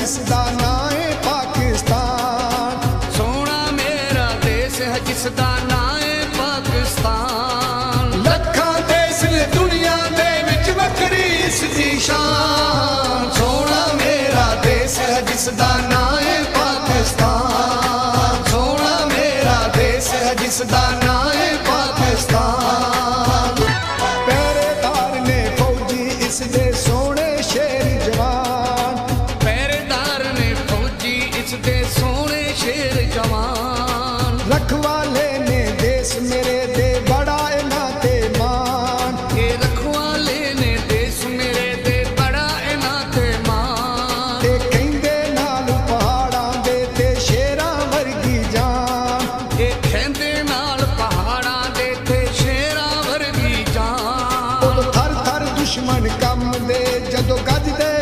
जिसदा नां है पाकिस्तान। सोना मेरा देश है जिसदा नां है पाकिस्तान। लखां देश ने दुनिया दे विच वखरी इसदी शान। सोना मेरा देश है जिसदा नां है पाकिस्तान। सोना मेरा देश है जिसदा नां है पाकिस्तान। पहरेदार ने फौजी इसदे सोने शेर जवान। पहरेदार ने फौजी इसदे सोने शेर जवान। रखवाले ने देश मेरे दे बड़ा इना ते मान। ये रखवाले ने देश मेरे दे बड़ा इना ते मान। ते कहंदे नाल पहाड़ां दे ते शेरां वर्गी जान। ये कहंदे नाल पहाड़ां दे ते शेरां वर्गी जान। थर थर दुश्मन कम दे जदों गजदे